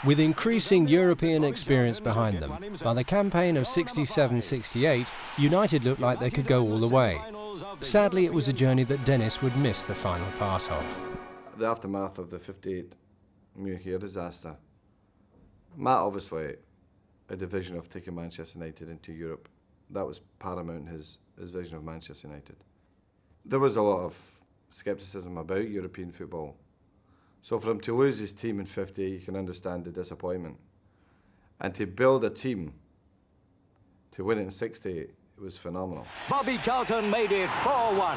With increasing European experience behind them, by the campaign of 67-68, United looked like they could go all the way. Sadly, it was a journey that Denis would miss the final part of. The aftermath of the 58 Munich air disaster, Matt obviously had a vision of taking Manchester United into Europe. That was paramount, his vision of Manchester United. There was a lot of scepticism about European football. So for him to lose his team in 50, you can understand the disappointment. And to build a team to win it in 60, it was phenomenal. Bobby Charlton made it 4-1.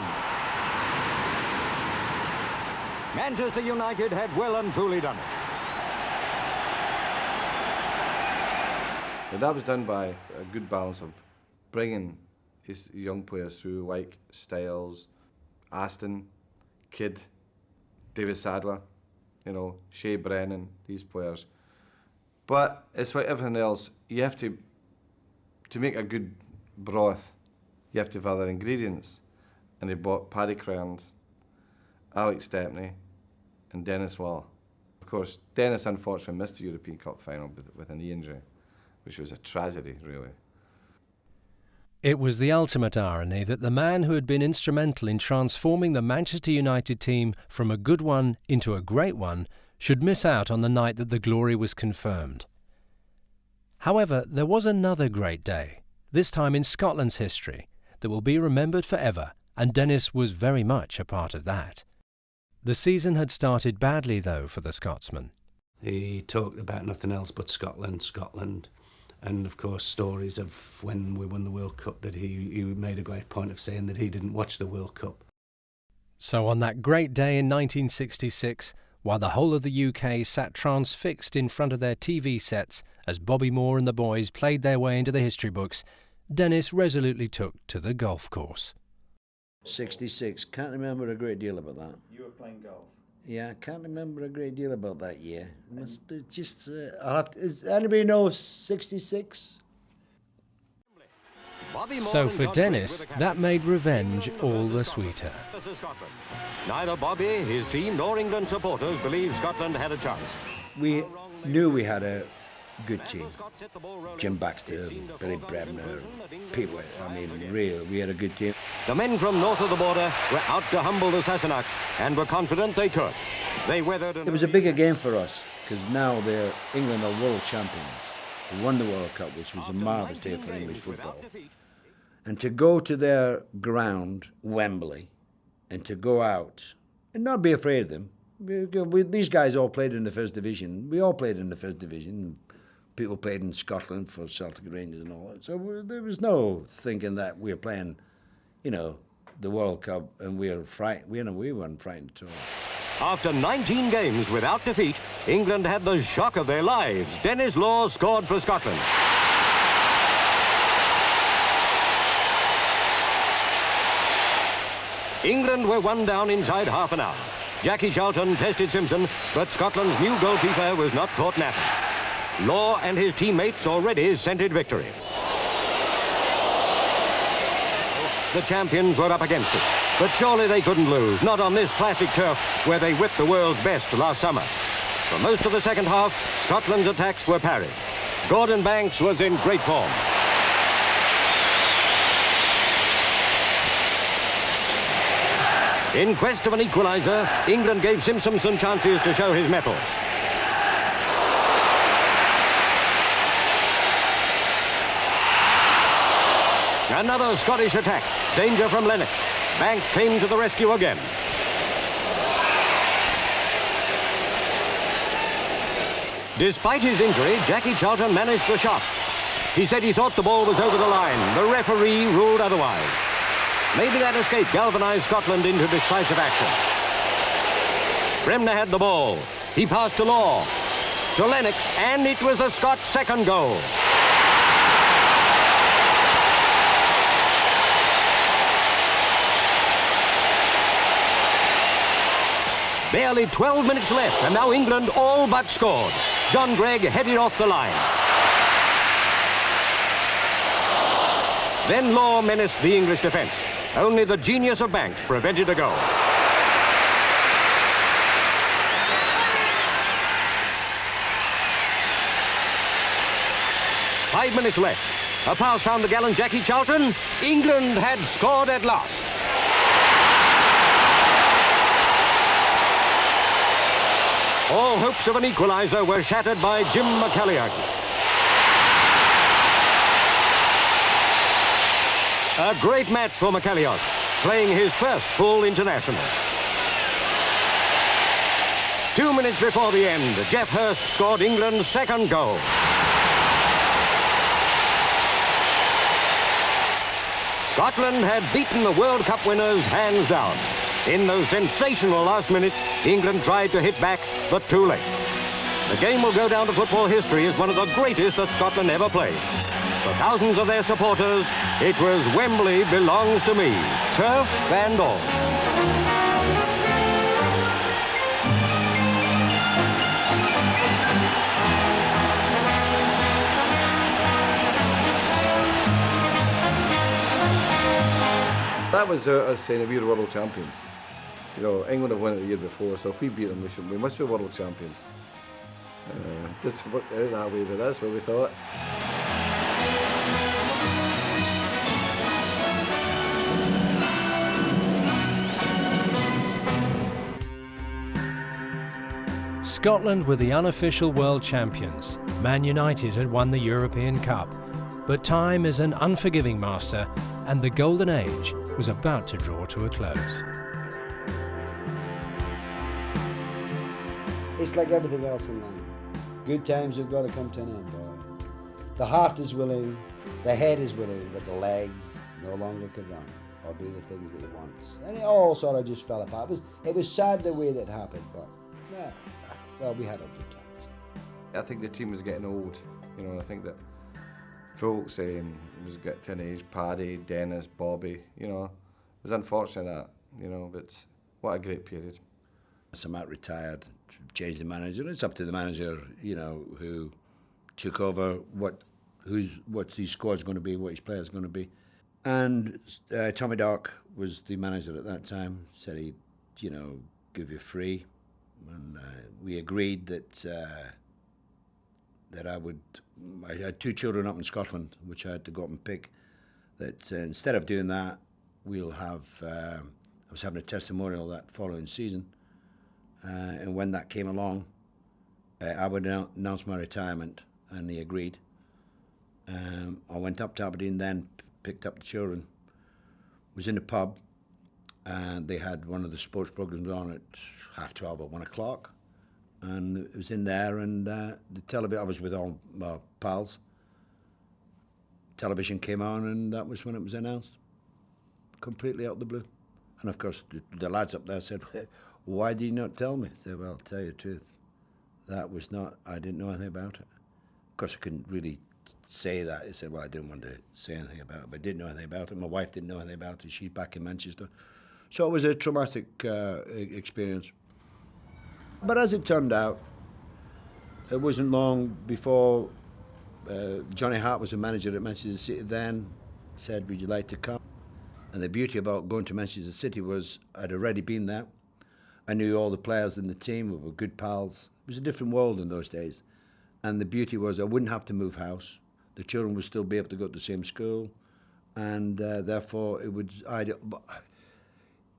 Manchester United had well and truly done it. And that was done by a good balance of bringing his young players through, like Styles, Aston, Kidd, David Sadler, you know, Shea Brennan, these players. But it's like everything else, you have to make a good broth, you have to have other ingredients. And they bought Paddy Crerand, Alex Stepney, and Denis Law. Of course, Denis unfortunately missed the European Cup final with a knee injury, which was a tragedy, really. It was the ultimate irony that the man who had been instrumental in transforming the Manchester United team from a good one into a great one should miss out on the night that the glory was confirmed. However, there was another great day, this time in Scotland's history, that will be remembered forever, and Denis was very much a part of that. The season had started badly, though, for the Scotsman. He talked about nothing else but Scotland. And, of course, stories of when we won the World Cup that he made a great point of saying that he didn't watch the World Cup. So on that great day in 1966, while the whole of the UK sat transfixed in front of their TV sets as Bobby Moore and the boys played their way into the history books, Denis resolutely took to the golf course. 66, can't remember a great deal about that. You were playing golf? Yeah, I can't remember a great deal about that year. It must be just, I'll have to, does anybody know 66? So for Denis, that made revenge all the sweeter. Neither Bobby, his team, nor England supporters believed Scotland had a chance. We knew we had a good team. Jim Bextor, Billy Bremner, people, I mean, really, we had a good team. The men from north of the border were out to humble the Sassenachs and were confident they could. They weathered... It was a bigger game for us, because now England are world champions. They won the World Cup, which was a marvellous day for English football. And to go to their ground, Wembley, and to go out and not be afraid of them. These guys all played in the First Division. We all played in the First Division. People played in Scotland for Celtic Rangers and all that. So there was no thinking that we were playing, you know, the World Cup and we were frightened. We weren't frightened at all. After 19 games without defeat, England had the shock of their lives. Denis Law scored for Scotland. England were one down inside half an hour. Jackie Charlton tested Simpson, but Scotland's new goalkeeper was not caught napping. Law and his teammates already scented victory. The champions were up against it, but surely they couldn't lose, not on this classic turf where they whipped the world's best last summer. For most of the second half, Scotland's attacks were parried. Gordon Banks was in great form. In quest of an equaliser, England gave Simpson some chances to show his mettle. Another Scottish attack. Danger from Lennox. Banks came to the rescue again. Despite his injury, Jackie Charlton managed the shot. He said he thought the ball was over the line. The referee ruled otherwise. Maybe that escape galvanised Scotland into decisive action. Bremner had the ball. He passed to Law, to Lennox, and it was the Scots' second goal. Barely 12 minutes left, and now England all but scored. John Gregg headed off the line. Then Law menaced the English defence. Only the genius of Banks prevented a goal. Five minutes left. A pass found the gallant Jackie Charlton. England had scored at last. All hopes of an equaliser were shattered by Jim McCalliagh. A great match for McCalliagh, playing his first full international. 2 minutes before the end, Geoff Hurst scored England's second goal. Scotland had beaten the World Cup winners hands down. In those sensational last minutes, England tried to hit back, but too late. The game will go down to football history as one of the greatest that Scotland ever played. For thousands of their supporters, it was Wembley belongs to me, turf and all. That was us saying that we were world champions. You know, England have won it the year before, so if we beat them, we must be world champions. Doesn't work out that way, but that's what we thought. Scotland were the unofficial world champions. Man United had won the European Cup. But time is an unforgiving master, and the golden age was about to draw to a close. It's like everything else in life. Good times have got to come to an end, boy. The heart is willing, the head is willing, but the legs no longer can run or do the things that it wants. And it all sort of just fell apart. It was sad the way that happened, but yeah, well, we had our good times. I think the team was getting old. You know, I think that folks was getting to an age, Paddy, Denis, Bobby, you know. It was unfortunate that, you know, but what a great period. So Matt retired, changed the manager. It's up to the manager, you know, who took over what his squad's going to be, what his players going to be. And Tommy Dark was the manager at that time. Said he'd, you know, give you free, and we agreed that I had 2 children up in Scotland, which I had to go up and pick. That instead of doing that, we'll have. I was having a testimonial that following season. And when that came along, I would announce my retirement, and he agreed. I went up to Aberdeen then, picked up the children, was in the pub, and they had one of the sports programmes on at 12:30 or 1 o'clock, and it was in there, and the television, I was with all my pals, television came on, and that was when it was announced, completely out of the blue. And of course, the lads up there said, "Why did you not tell me?" I said, "Well, I'll tell you the truth. I didn't know anything about it." Of course, I couldn't really say that. I said, "Well, I didn't want to say anything about it, but I didn't know anything about it." My wife didn't know anything about it. She's back in Manchester. So it was a traumatic experience. But as it turned out, it wasn't long before Johnny Hart was a manager at Manchester City then, said, "Would you like to come?" And the beauty about going to Manchester City was I'd already been there. I knew all the players in the team. We were good pals. It was a different world in those days. And the beauty was I wouldn't have to move house. The children would still be able to go to the same school. And therefore, it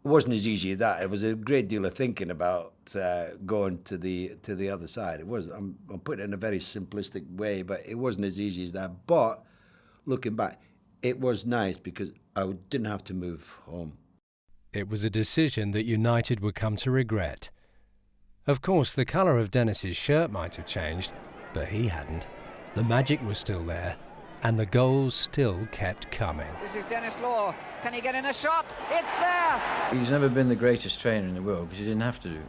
wasn't as easy as that. It was a great deal of thinking about going to the other side. It was. I'm putting it in a very simplistic way, but it wasn't as easy as that. But looking back, it was nice because I didn't have to move home. It was a decision that United would come to regret. Of course, the colour of Denis's shirt might have changed, but he hadn't. The magic was still there, and the goals still kept coming. This is Denis Law. Can he get in a shot? It's there! He's never been the greatest trainer in the world because he didn't have to do.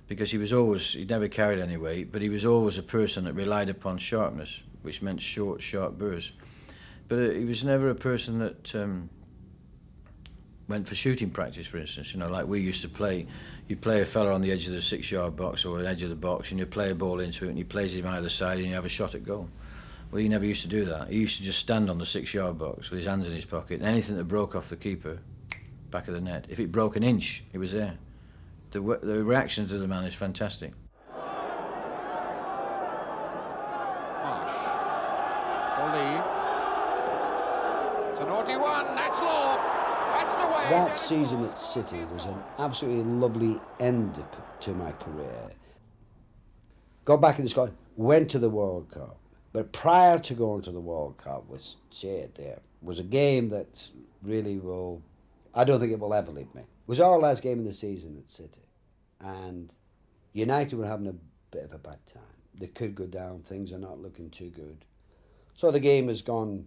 Because he never carried any weight, but he was always a person that relied upon sharpness, which meant short, sharp bursts. But he was never a person that went for shooting practice, for instance. You know, like we used to play. You play a fella on the edge of the 6-yard box or the edge of the box, and you play a ball into it, and he plays him either side, and you have a shot at goal. Well, he never used to do that. He used to just stand on the 6-yard box with his hands in his pocket, and anything that broke off the keeper, back of the net. If it broke an inch, it was there. The reaction to the man is fantastic. It's a naughty one. That's Law. That's the way. That season at City was an absolutely lovely end to my career. Got back into Scotland, went to the World Cup. But prior to going to the World Cup was a game that really I don't think it will ever leave me. It was our last game of the season at City. And United were having a bit of a bad time. They could go down, things are not looking too good. So the game has gone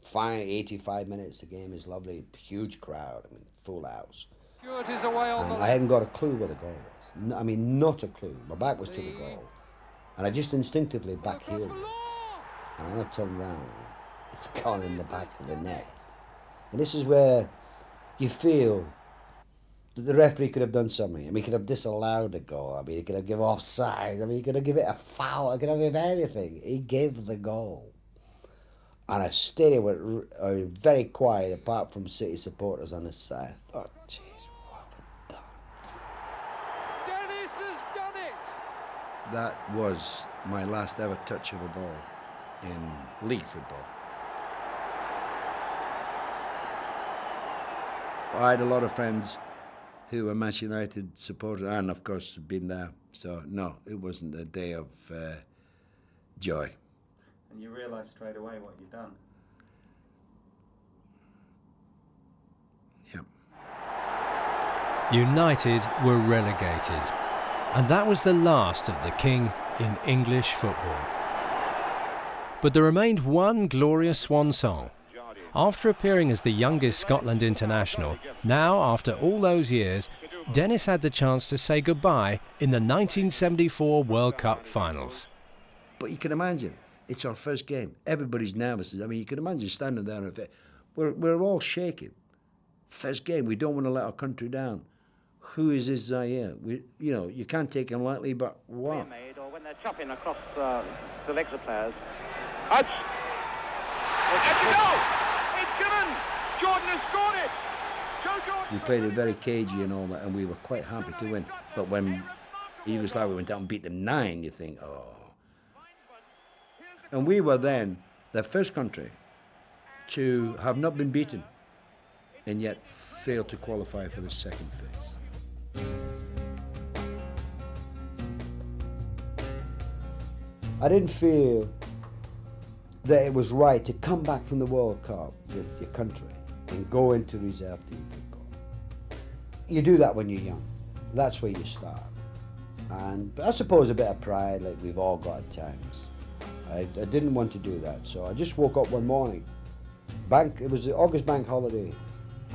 fine, 85 minutes, the game is lovely, huge crowd, full house. Stewart is away on And I hadn't got a clue where the goal was. Not a clue. My back was to the goal. And I just instinctively backheeled it. And when I turned around, it's gone in the back of the net. And this is where you feel that the referee could have done something. He could have disallowed a goal. He could have given offside. He could have given it a foul. He could have given anything. He gave the goal. And a stadium went very quiet, apart from City supporters on this side. I thought, jeez, what have I done? Denis has done it! That was my last ever touch of a ball in league football. I had a lot of friends who were Manchester United supporters and, of course, been there. So, no, it wasn't a day of joy. And you realised straight away what you'd done? Yeah. United were relegated, and that was the last of the King in English football. But there remained one glorious swan song. After appearing as the youngest Scotland international, now after all those years, Denis had the chance to say goodbye in the 1974 World Cup finals. But you can imagine, it's our first game. Everybody's nervous. You can imagine standing there and we're all shaking. First game, we don't want to let our country down. Who is this Zaire? You can't take him lightly, but what? Or when they're chopping across the legs of players. It's a goal! It's given! Jordan has scored it! We played it very cagey and all that, and we were quite happy to win. But when Yugoslavia went out and beat them 9, you think, oh. And we were then the first country to have not been beaten and yet failed to qualify for the second phase. I didn't feel that it was right to come back from the World Cup with your country and go into reserve team football. You do that when you're young. That's where you start. And I suppose a bit of pride, like we've all got at times. I didn't want to do that, so I just woke up one morning. It was the August bank holiday,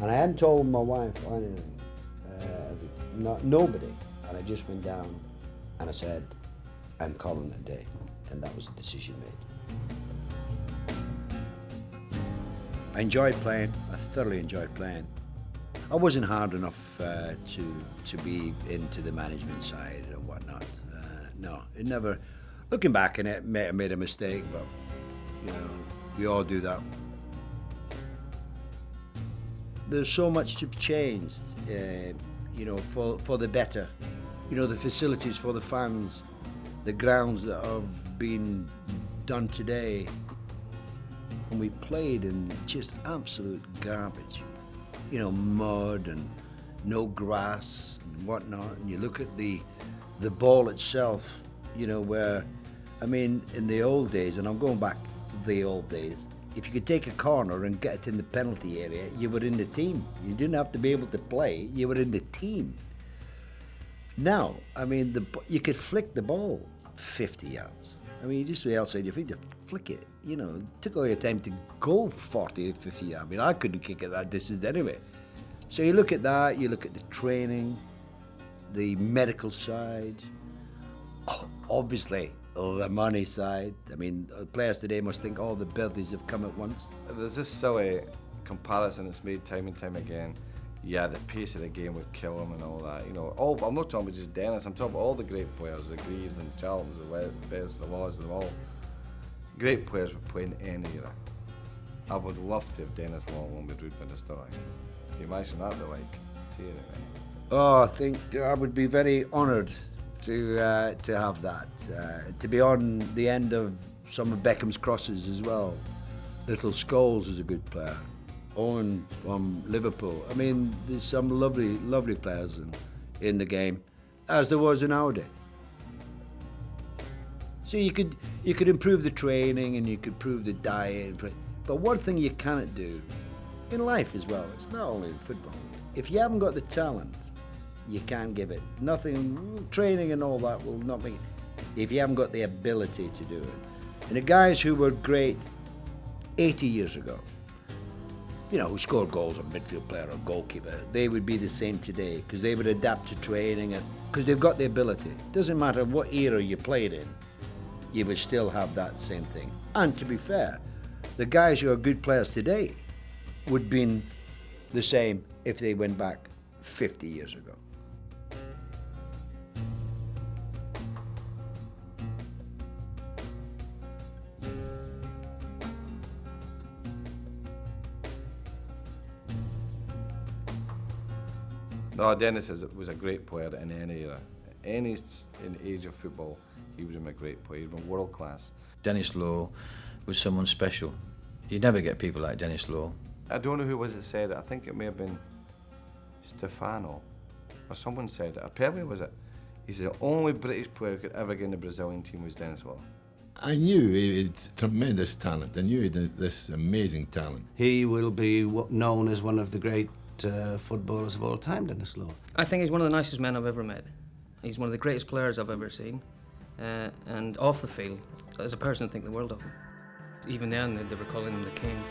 and I hadn't told my wife or anything. Nobody. And I just went down and I said, I'm calling it a day. And that was the decision made. I enjoyed playing. I thoroughly enjoyed playing. I wasn't hard enough to be into the management side and whatnot. No, it never. Looking back on it, I made a mistake, but we all do that. There's so much to have changed. you know, for the better. You know, the facilities for the fans, the grounds that have been done today. And we played in just absolute garbage. You know, mud and no grass and whatnot. And you look at the ball itself, you know, where, I mean, in the old days, and I'm going back the old days, if you could take a corner and get it in the penalty area, you were in the team. You didn't have to be able to play, you were in the team. Now, I mean, you could flick the ball 50 yards. I mean, you just be outside your feet, you flick it. You know, it took all your time to go 40 or 50 yards. I mean, I couldn't kick it that distance anyway. So you look at that, you look at the training, the medical side, obviously the money side. I mean, players today must think all the birthdays have come at once. There's this silly comparison that's made time and time again. Yeah, the pace of the game would kill them and all that. You know, I'm not talking about just Dennis. I'm talking about all the great players, the Greaves and Charltons, the Bextor, the Laws, them all. Great players would play in any era. I would love to have Denis Law along with Ruud van Nistelrooy. Can you imagine that, though, like? Oh, I think I would be very honoured to have that. To be on the end of some of Beckham's crosses as well. Little Scholes is a good player. Owen from Liverpool. I mean, there's some lovely, lovely players in the game, as there was in our day. So you could improve the training and you could improve the diet, but one thing you cannot do in life as well, it's not only in football. If you haven't got the talent, you can't give it. Nothing, training and all that will not make it, if you haven't got the ability to do it. And the guys who were great 80 years ago, you know, who scored goals, a midfield player or goalkeeper, they would be the same today because they would adapt to training and because they've got the ability. It doesn't matter what era you played in, you would still have that same thing. And to be fair, the guys who are good players today would have been the same if they went back 50 years ago. No, Denis was a great player in any era. Any age of football, he was a great player. He was world class. Denis Law was someone special. You never get people like Denis Law. I don't know who was it said it. I think it may have been Stefano, or someone said it. Or Pele was it? He said the only British player who could ever get in the Brazilian team was Denis Law. I knew he had tremendous talent. I knew he had this amazing talent. He will be known as one of the great footballers of all time, Denis Law. I think he's one of the nicest men I've ever met. He's one of the greatest players I've ever seen. And off the field, as a person, I think the world of him. Even then, they were calling him the king.